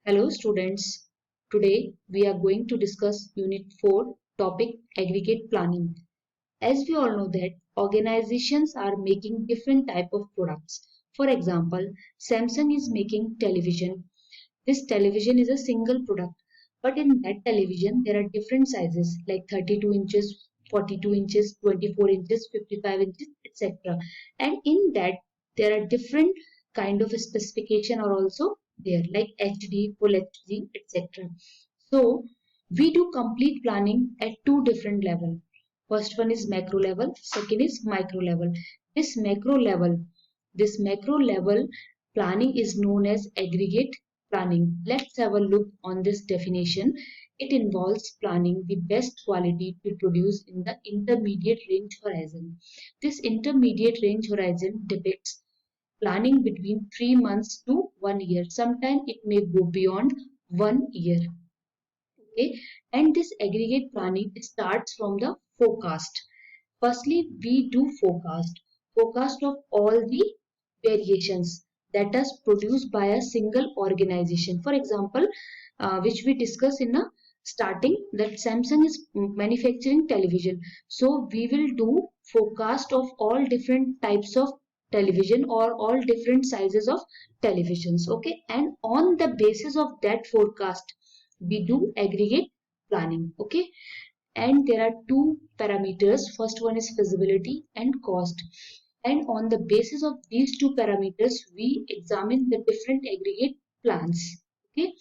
Hello students, today we are going to discuss Unit 4 topic Aggregate Planning. As we all know that organizations are making different type of products. For example, Samsung is making television. This television is a single product, but in that television there are different sizes like 32 inches, 42 inches, 24 inches, 55 inches, etc. And in that there are different kind of specification are also there like HD, full HD, etc. So we do complete planning at two different level. First one is macro level, second is micro level. This macro level, this macro level planning is known as aggregate planning. Let's have a look on this definition. It involves planning the best quality to produce in the intermediate range horizon. This intermediate range horizon depicts planning between 3 months to 1 year. Sometimes it may go beyond 1 year. Okay, and this aggregate planning starts from the forecast. Firstly, we do forecast of all the variations that is produced by a single organization. For example, which we discuss in a starting that Samsung is manufacturing television. So we will do forecast of all different types of television or all different sizes of televisions. Okay, and on the basis of that forecast, we do aggregate planning. Okay, and there are two parameters. First one is feasibility and cost, and on the basis of these two parameters we examine the different aggregate plans. Okay,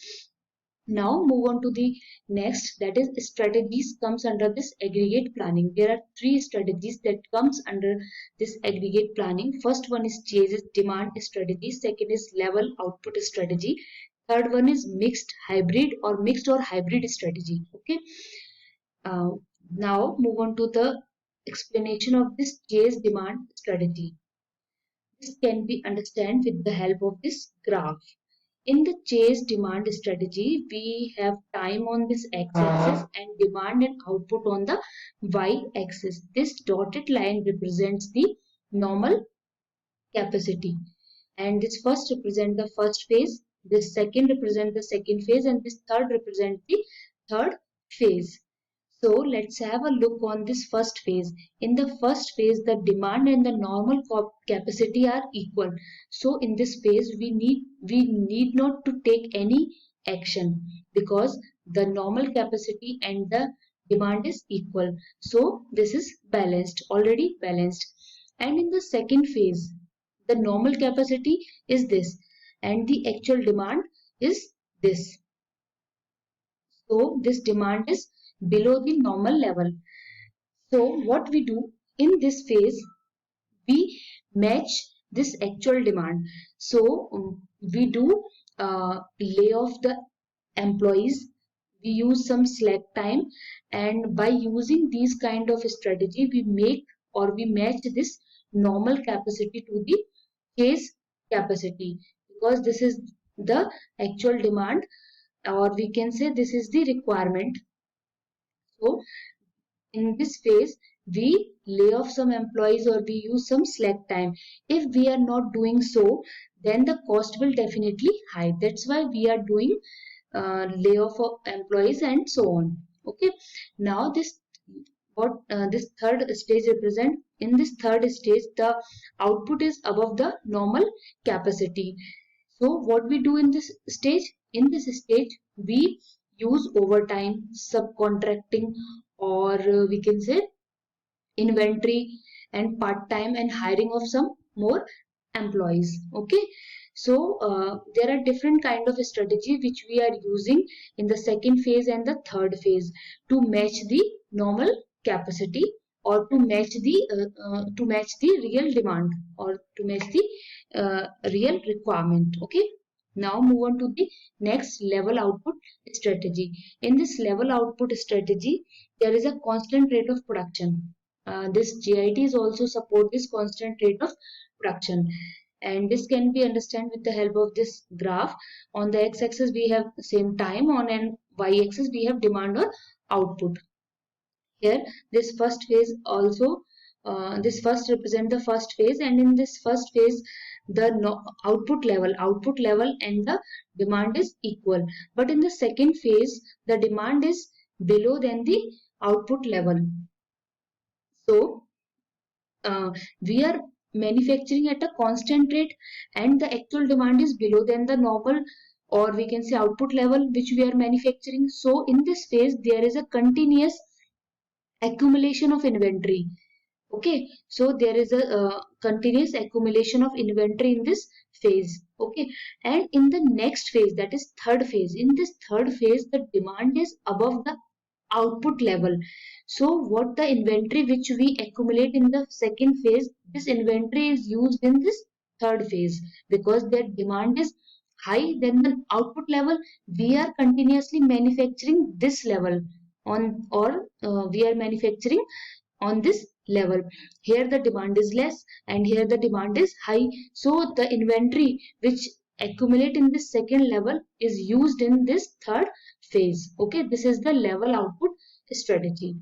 now move on to the next, that is strategies comes under this aggregate planning. There are three strategies that comes under this aggregate planning. First one is chase demand strategy, second is level output strategy, third one is mixed or hybrid strategy. Okay, uh, now move on to the explanation of this chase demand strategy. This can be understood with the help of this graph. In the chase demand strategy, we have time on this x-axis and demand and output on the y-axis. This dotted line represents the normal capacity, and this first represent the first phase, this second represent the second phase, and this third represent the third phase. So let's have a look on this first phase. In the first phase, the demand and the normal capacity are equal. So in this phase, we need not to take any action because the normal capacity and the demand is equal. So this is balanced, already balanced. And in the second phase, the normal capacity is this, and the actual demand is this. So this demand is below the normal level. So what we do in this phase, we match this actual demand. So we do lay off the employees, we use some slack time, and by using these kind of strategy we make or we match this normal capacity to the case capacity, because this is the actual demand, or we can say this is the requirement. So in this phase, we lay off some employees or we use some slack time. If we are not doing so, then the cost will definitely high. That's why we are doing layoff of employees and so on. Okay. Now this third stage represent. In this third stage, the output is above the normal capacity. So what we do in this stage? In this stage, we use overtime, subcontracting, or we can say inventory and part-time and hiring of some more employees. Okay, so there are different kind of strategy which we are using in the second phase and the third phase to match the normal capacity, or to match the real demand, or to match the real requirement. Okay, now move on to the next level output strategy. In this level output strategy, there is a constant rate of production. This GITs also support this constant rate of production, and this can be understood with the help of this graph. On the x-axis we have same time, on an y-axis we have demand or output. Here this first phase also, this first represent the first phase, and in this first phase the output level and the demand is equal. But in the second phase, the demand is below than the output level. So we are manufacturing at a constant rate and the actual demand is below than the normal, or we can say output level which we are manufacturing. So in this phase there is a continuous accumulation of inventory. Okay, so there is a continuous accumulation of inventory in this phase. Okay, and in the next phase, that is third phase, in this third phase the demand is above the output level. So what the inventory which we accumulate in the second phase, this inventory is used in this third phase, because their demand is high than the output level. We are continuously manufacturing this level on, or we are manufacturing on this level. Here the demand is less and here the demand is high. So the inventory which accumulate in this second level is used in this third phase. Okay, this is the level output strategy.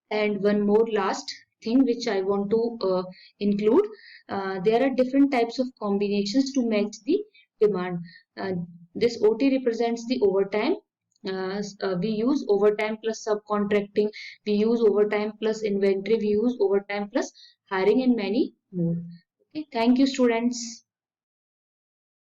And one more last thing which I want to include, there are different types of combinations to match the demand. Uh, this OT represents the overtime. We use overtime plus subcontracting, we use overtime plus inventory, we use overtime plus hiring, and many more. Okay, thank you, students.